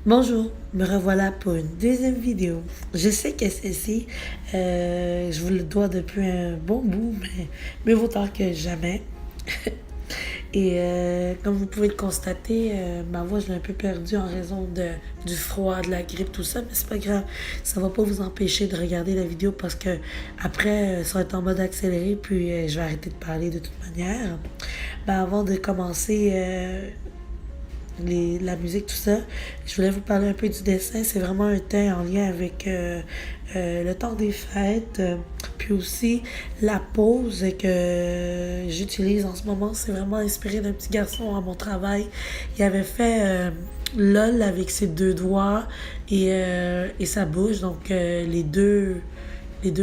Bonjour, me revoilà pour une deuxième vidéo. Je sais que celle-ci, je vous le dois depuis un bon bout, mais mieux vaut tard que jamais. Et comme vous pouvez le constater, ma voix, je l'ai un peu perdue en raison du froid, de la grippe, tout ça, mais c'est pas grave. Ça va pas vous empêcher de regarder la vidéo parce que après, ça va être en mode accéléré, puis je vais arrêter de parler de toute manière. Ben, avant de commencer la musique, tout ça. Je voulais vous parler un peu du dessin. C'est vraiment un thème en lien avec le temps des fêtes. Puis aussi, la pose que j'utilise en ce moment, c'est vraiment inspiré d'un petit garçon à mon travail. Il avait fait LOL avec ses deux doigts et sa bouche. Donc, les deux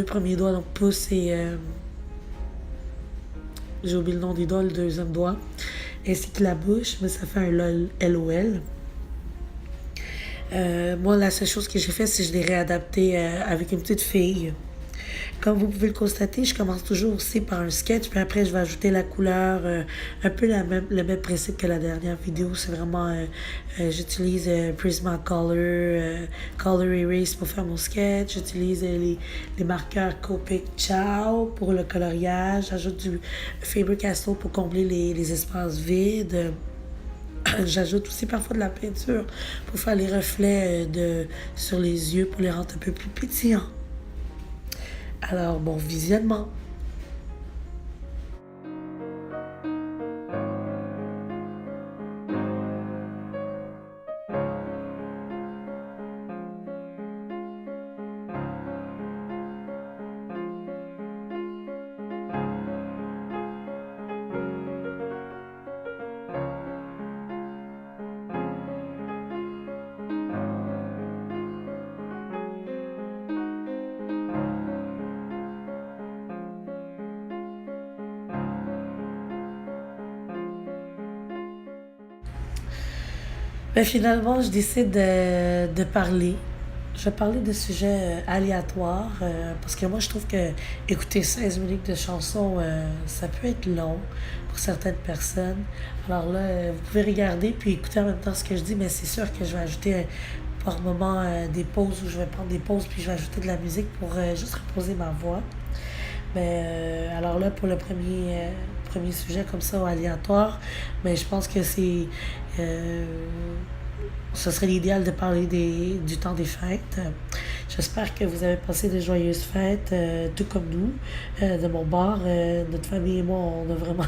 premiers doigts, donc pouce et j'ai oublié le nom des doigts, le deuxième doigt, ainsi que la bouche, mais ça fait un LOL, LOL. Moi, la seule chose que j'ai fait, c'est que je l'ai réadapté avec une petite fille. Comme vous pouvez le constater, je commence toujours aussi par un sketch, puis après, je vais ajouter la couleur, un peu le même principe que la dernière vidéo. C'est vraiment, j'utilise Prismacolor, Color Erase pour faire mon sketch. J'utilise les marqueurs Copic Ciao pour le coloriage. J'ajoute du Faber-Castell pour combler les espaces vides. J'ajoute aussi parfois de la peinture pour faire les reflets sur les yeux pour les rendre un peu plus pétillants. Alors, bon visionnement. Mais finalement, je décide de parler. Je vais parler de sujets aléatoires parce que moi, je trouve que écouter 16 minutes de chansons, ça peut être long pour certaines personnes. Alors là, vous pouvez regarder puis écouter en même temps ce que je dis, mais c'est sûr que je vais ajouter par moment des pauses où je vais prendre des pauses puis je vais ajouter de la musique pour juste reposer ma voix. Mais alors là, pour le premier sujet comme ça, aléatoire, mais je pense que euh, ce serait l'idéal de parler du temps des fêtes. J'espère que vous avez passé de joyeuses fêtes, tout comme nous. De mon bord, notre famille et moi, on a vraiment...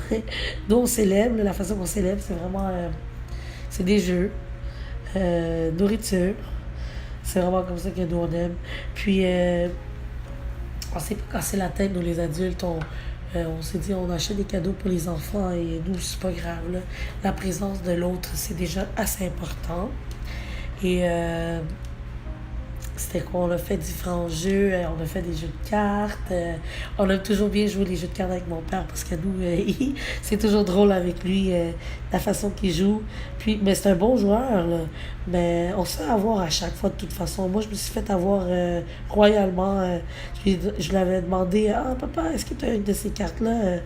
Nous, on célèbre, la façon qu'on célèbre, c'est vraiment... c'est des jeux, nourriture. C'est vraiment comme ça que nous, on aime. Puis, on s'est pas cassé la tête, nous les adultes. On s'est dit, on achète des cadeaux pour les enfants et nous, c'est pas grave. Là. La présence de l'autre, c'est déjà assez important. Et c'était quoi? On a fait différents jeux, on a fait des jeux de cartes. On a toujours bien joué les jeux de cartes avec mon père parce que nous, c'est toujours drôle avec lui, la façon qu'il joue. Puis, mais c'est un bon joueur, là. Mais on se fait avoir à chaque fois de toute façon. Moi, je me suis fait avoir royalement. Je lui avais demandé, ah papa, est-ce que tu as une de ces cartes-là?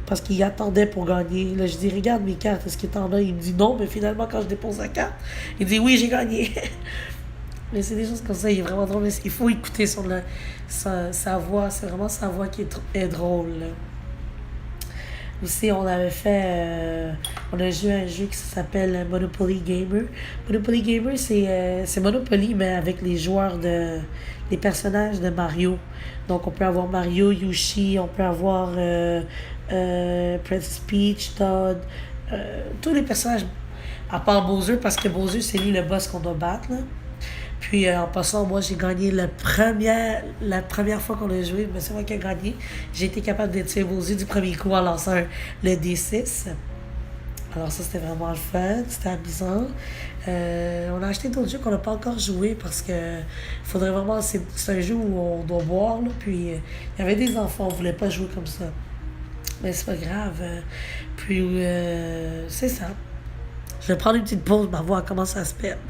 Parce qu'il attendait pour gagner. Là, je dis, regarde mes cartes, est-ce que t'en as? Il me dit non, mais finalement, quand je dépose la carte, il dit oui, j'ai gagné. Mais c'est des choses comme ça, il est vraiment drôle. Mais il faut écouter sa voix. C'est vraiment sa voix qui est drôle. Là. Aussi, on a joué à un jeu qui s'appelle Monopoly Gamer. Monopoly Gamer, c'est Monopoly, mais avec les personnages de Mario. Donc, on peut avoir Mario, Yoshi, on peut avoir Princess Peach, Todd, tous les personnages, à part Bowser, parce que Bowser, c'est lui le boss qu'on doit battre. Là. Puis en passant, moi j'ai gagné la première fois qu'on a joué, mais c'est moi qui ai gagné. J'ai été capable de tuer Bowser du premier coup en lançant le D6. Alors ça c'était vraiment le fun, c'était amusant. On a acheté d'autres jeux qu'on n'a pas encore joué parce que faudrait vraiment. C'est un jeu où on doit boire, là, puis il y avait des enfants, on voulait pas jouer comme ça. Mais c'est pas grave. Puis c'est ça. Je vais prendre une petite pause, ma voix commence à se perdre.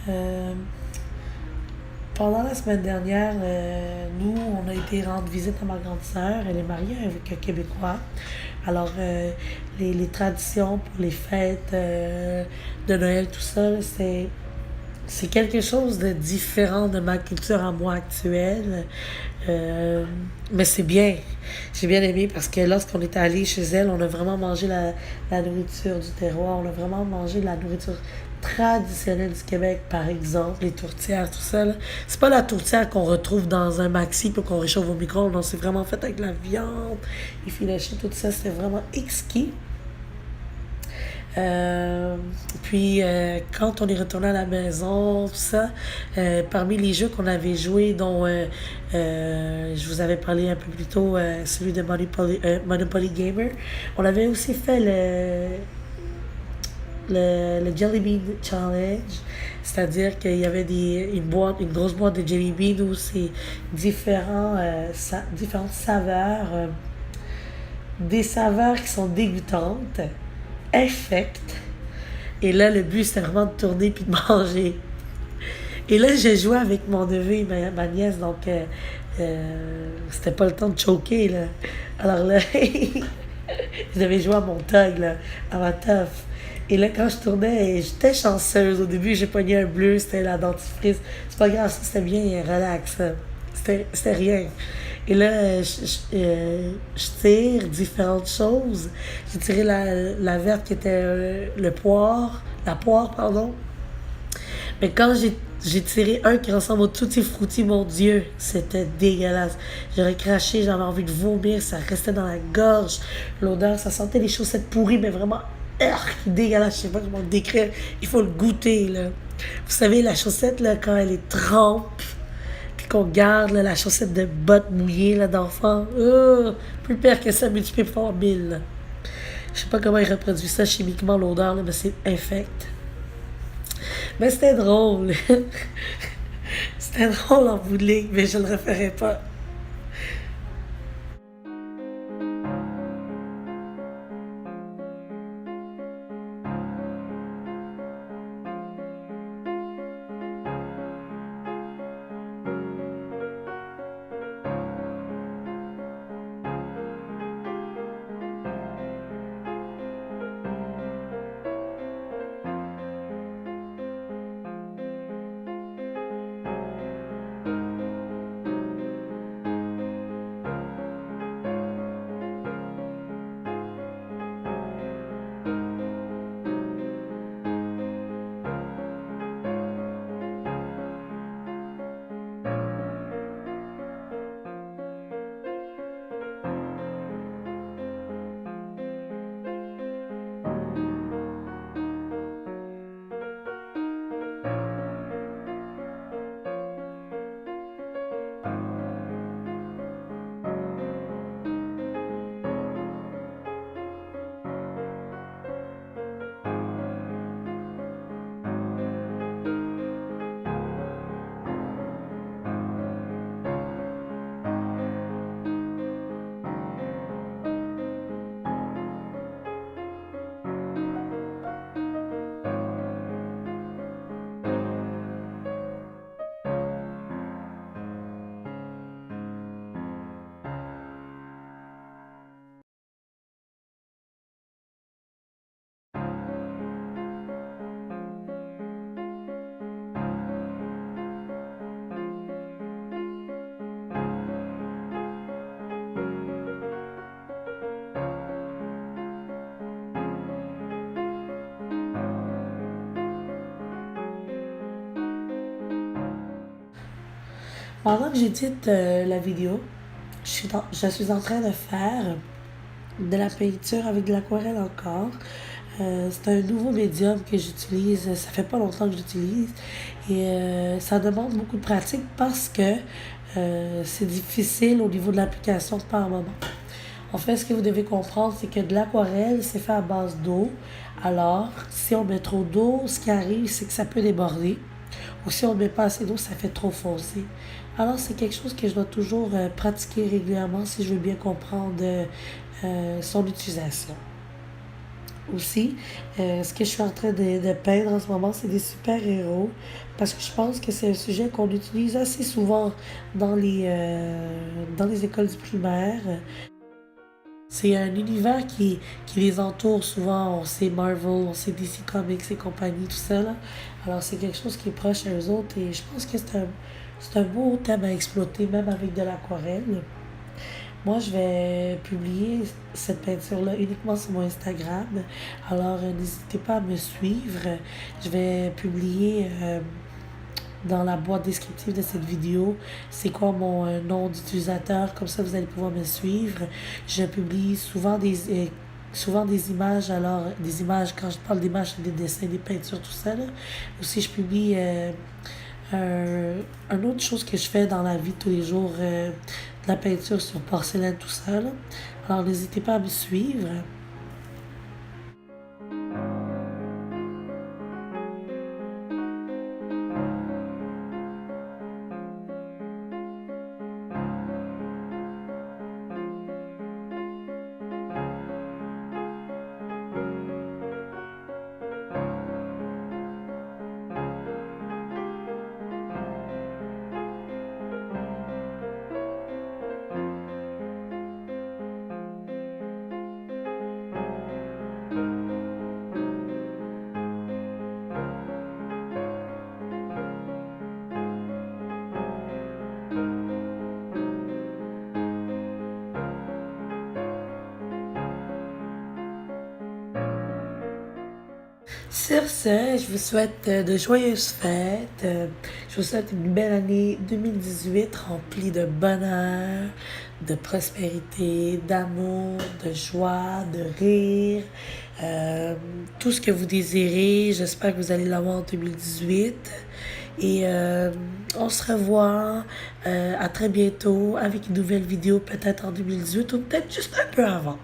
Euh, Pendant la semaine dernière, nous, on a été rendre visite à ma grande sœur. Elle est mariée avec un Québécois. Alors, les traditions pour les fêtes de Noël, tout ça, là, c'est quelque chose de différent de ma culture à moi actuelle. Euh, mais c'est bien. J'ai bien aimé parce que lorsqu'on est allé chez elle, on a vraiment mangé la nourriture du terroir. On a vraiment mangé la nourriture traditionnelle du Québec, par exemple, les tourtières, tout ça. Là. C'est pas la tourtière qu'on retrouve dans un maxi puis qu'on réchauffe au micro. Non, c'est vraiment fait avec la viande, les filets, tout ça. C'était vraiment exquis. Euh, Quand on est retourné à la maison, tout ça, parmi les jeux qu'on avait joués, dont je vous avais parlé un peu plus tôt, celui de Monopoly Gamer, on avait aussi fait le Jelly Bean Challenge, c'est-à-dire qu'il y avait une grosse boîte de Jelly Bean où c'est différentes saveurs, des saveurs qui sont dégoûtantes, infectes. Et là, le but, c'était vraiment de tourner puis de manger. Et là, j'ai joué avec mon neveu et ma nièce, donc c'était pas le temps de choquer, là. Alors là, je devais jouer à mon tug, là, à ma teuf. Et là, quand je tournais, j'étais chanceuse. Au début, j'ai pogné un bleu, c'était la dentifrice. C'est pas grave, ça, c'était bien relax. Ça. C'était rien. Et là, je tire différentes choses. J'ai tiré la verte qui était la poire, pardon. Mais quand j'ai tiré un qui ressemble au Tutti Frutti, mon Dieu, c'était dégueulasse. J'aurais craché, j'avais envie de vomir, ça restait dans la gorge. L'odeur, ça sentait les chaussettes pourries, mais vraiment, dégueulasse. Je sais pas comment le décrire. Il faut le goûter, là. Vous savez, la chaussette, là, quand elle est trempe, puis qu'on garde là, la chaussette de botte mouillée là, d'enfant, plus pire que ça, multiplié par 1000. Là. Je sais pas comment il reproduit ça chimiquement, l'odeur, là, mais c'est infect. Mais c'était drôle. C'était drôle en bout de ligne, mais je le referais pas. Pendant que j'édite la vidéo, je suis en train de faire de la peinture avec de l'aquarelle encore. C'est un nouveau médium que j'utilise. Ça fait pas longtemps que j'utilise. Et ça demande beaucoup de pratique parce que c'est difficile au niveau de l'application par moment. En fait, ce que vous devez comprendre, c'est que de l'aquarelle, c'est fait à base d'eau. Alors, si on met trop d'eau, ce qui arrive, c'est que ça peut déborder. Ou si on ne met pas assez d'eau, ça fait trop foncé. Alors, c'est quelque chose que je dois toujours pratiquer régulièrement si je veux bien comprendre son utilisation. aussi. Ce que je suis en train de peindre en ce moment, c'est des super-héros. Parce que je pense que c'est un sujet qu'on utilise assez souvent dans les écoles du primaire. C'est un univers qui les entoure souvent. On sait Marvel, on sait DC Comics et compagnie, tout ça, là. Alors c'est quelque chose qui est proche à eux autres et je pense que c'est un beau thème à exploiter, même avec de l'aquarelle. Moi, je vais publier cette peinture-là uniquement sur mon Instagram. Alors, n'hésitez pas à me suivre. Je vais publier dans la boîte descriptive de cette vidéo c'est quoi mon nom d'utilisateur. Comme ça, vous allez pouvoir me suivre. Je publie souvent des images. Alors, des images, quand je parle d'images, c'est des dessins, des peintures, tout ça, là. Aussi, je publie une autre chose que je fais dans la vie de tous les jours, de la peinture sur porcelaine, tout ça, là. Alors, n'hésitez pas à me suivre. Sur ce, je vous souhaite de joyeuses fêtes. Je vous souhaite une belle année 2018 remplie de bonheur, de prospérité, d'amour, de joie, de rire. euh, Tout ce que vous désirez. J'espère que vous allez l'avoir en 2018. Et on se revoit à très bientôt avec une nouvelle vidéo, peut-être en 2018 ou peut-être juste un peu avant.